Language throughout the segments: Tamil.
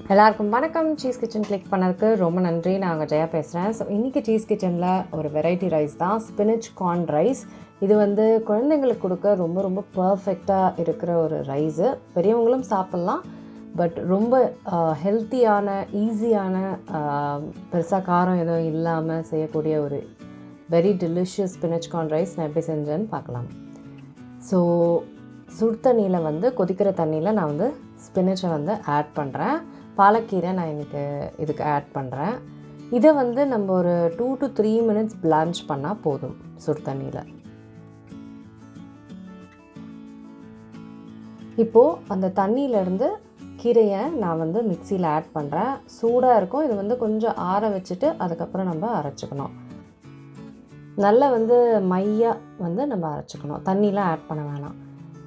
எல்லாருக்கும் வணக்கம். சீஸ் கிச்சன் கிளிக் பண்ணதுக்கு ரொம்ப நன்றி. நான் ஜெயா பேசுகிறேன். ஸோ இன்றைக்கி சீஸ் கிச்சனில் ஒரு வெரைட்டி ரைஸ் தான், ஸ்பினிச் கார்ன் ரைஸ். இது குழந்தைங்களுக்கு கொடுக்க ரொம்ப ரொம்ப பர்ஃபெக்டாக இருக்கிற ஒரு ரைஸு. பெரியவங்களும் சாப்பிட்லாம், பட் ரொம்ப ஹெல்த்தியான, ஈஸியான, பெருசாக காரம் எதுவும் இல்லாமல் செய்யக்கூடிய ஒரு very delicious spinach corn rice நான் எப்படி செஞ்சேன்னு பார்க்கலாம். ஸோ சுடு தண்ணியில் கொதிக்கிற தண்ணியில் நான் ஸ்பினிச்சை ஆட் பண்ணுறேன். பாலக்கீரை நான் இன்றைக்கி இதுக்கு ஆட் பண்ணுறேன். இதை நம்ம ஒரு 2 to 3 minutes பிளான்ச் பண்ணால் போதும் சுடு தண்ணியில். இப்போது அந்த தண்ணியிலேருந்து கீரையை நான் மிக்சியில் ஆட் பண்ணுறேன். சூடாக இருக்கும். இது கொஞ்சம் ஆற வச்சுட்டு அதுக்கப்புறம் நம்ம அரைச்சிக்கணும். நல்லா மையாக நம்ம அரைச்சிக்கணும். தண்ணியெலாம் ஆட் பண்ண வேணாம்.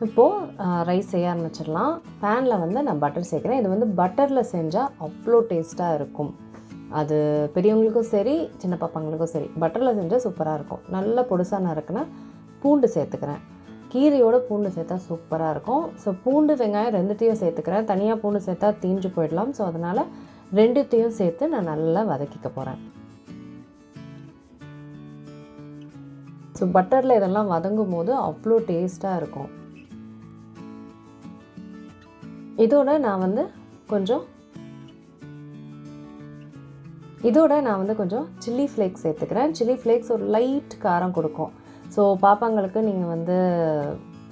இப்போது ரைஸ் செய்ய ஆரம்பிச்சிடலாம். பேனில் நான் பட்டர் சேர்க்குறேன். இது பட்டரில் செஞ்சால் அவ்வளோ டேஸ்ட்டாக இருக்கும். அது பெரியவங்களுக்கும் சரி, சின்ன பாப்பாங்களுக்கும் சரி, பட்டரில் செஞ்சால் சூப்பராக இருக்கும். நல்லா பொடுசாக நறுக்குனா பூண்டு சேர்த்துக்கிறேன். கீரையோட பூண்டு சேர்த்தா சூப்பராக இருக்கும். ஸோ பூண்டு, வெங்காயம் ரெண்டுத்தையும் சேர்த்துக்கிறேன். தனியாக பூண்டு சேர்த்தா தீஞ்சு போயிடலாம். ஸோ அதனால் ரெண்டுத்தையும் சேர்த்து நான் நல்லா வதக்கிக்க போகிறேன். ஸோ பட்டரில் இதெல்லாம் வதங்கும் போது அவ்வளோ டேஸ்ட்டாக இருக்கும். இதோட நான் கொஞ்சம் சில்லி ஃப்ளேக்ஸ் சேர்த்துக்கிறேன். சில்லி ஃப்ளேக்ஸ் ஒரு லைட் காரம் கொடுக்கும். ஸோ பாப்பாங்களுக்கு நீங்கள்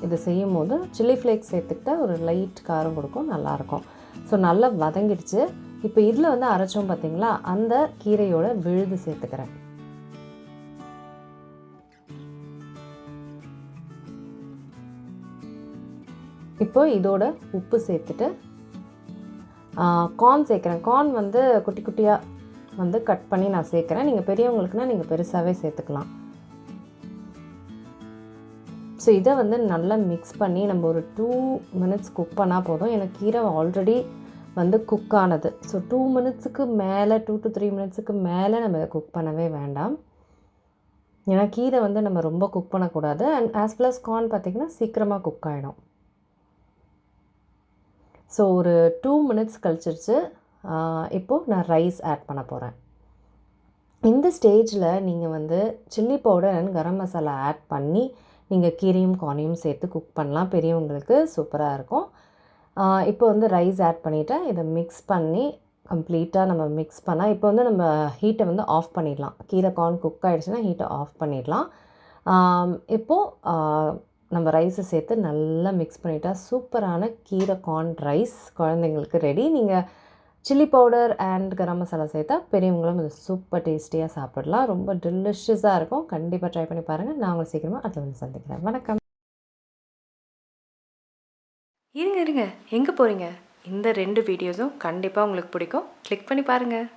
இது செய்யும் போது சில்லி ஃப்ளேக்ஸ் சேர்த்துக்கிட்டா ஒரு லைட் காரம் கொடுக்கும், நல்லாயிருக்கும். ஸோ நல்லா வதங்கிடுச்சு. இப்போ இதில் அரைச்சோம் பார்த்திங்களா, அந்த கீரையோட விழுது சேர்த்துக்கிறேன். இப்போ இதோட உப்பு சேர்த்துட்டு கார்ன் சேர்க்குறேன். கார்ன் குட்டி குட்டியாக கட் பண்ணி நான் சேர்க்குறேன். நீங்கள் பெரியவங்களுக்குனா நீங்கள் பெருசாகவே சேர்த்துக்கலாம். ஸோ இதை நல்லா மிக்ஸ் பண்ணி நம்ம ஒரு 2 minutes குக் பண்ணால் போதும். எனக்கு கீரை ஆல்ரெடி குக் ஆனது. ஸோ 2 minutesக்கு மேலே, 2 to 3 minutesக்கு மேலே நம்ம இதை குக் பண்ணவே வேண்டாம். ஏன்னா கீரை நம்ம ரொம்ப குக் பண்ணக்கூடாது. And as well as corn பார்த்திங்கன்னா சீக்கிரமாக குக் ஆகிடும். ஸோ ஒரு 2 minutes கழிச்சிருச்சு. இப்போது நான் ரைஸ் ஆட் பண்ண போகிறேன். இந்த ஸ்டேஜில் நீங்கள் chilli powder and garam masala add பண்ணி நீங்கள் கீரையும் கார்னையும் சேர்த்து குக் பண்ணலாம். பெரியவங்களுக்கு சூப்பராக இருக்கும். இப்போ ரைஸ் ஆட் பண்ணிவிட்டேன். இதை மிக்ஸ் பண்ணி கம்ப்ளீட்டாக நம்ம மிக்ஸ் பண்ணால் இப்போ நம்ம ஹீட்டை ஆஃப் பண்ணிடலாம். கீரை கார்ன் குக் ஆகிடுச்சுன்னா ஹீட்டை ஆஃப் பண்ணிடலாம். இப்போது நம்ம ரைஸை சேர்த்து நல்லா மிக்ஸ் பண்ணிட்டா சூப்பரான கீரை கார்ன் ரைஸ் குழந்தைங்களுக்கு ரெடி. நீங்கள் chilli powder and garam masala சேர்த்தா பெரியவங்களும் இது சூப்பர் டேஸ்டியாக சாப்பிடலாம். ரொம்ப டெலிஷியஸாக இருக்கும். கண்டிப்பாக ட்ரை பண்ணி பாருங்கள். நான் உங்களை சீக்கிரமாக அதில் சந்திக்கிறேன். வணக்கம். இருங்க, எங்கே போகிறீங்க? இந்த 2 வீடியோஸும் கண்டிப்பாக உங்களுக்கு பிடிக்கும். கிளிக் பண்ணி பாருங்கள்.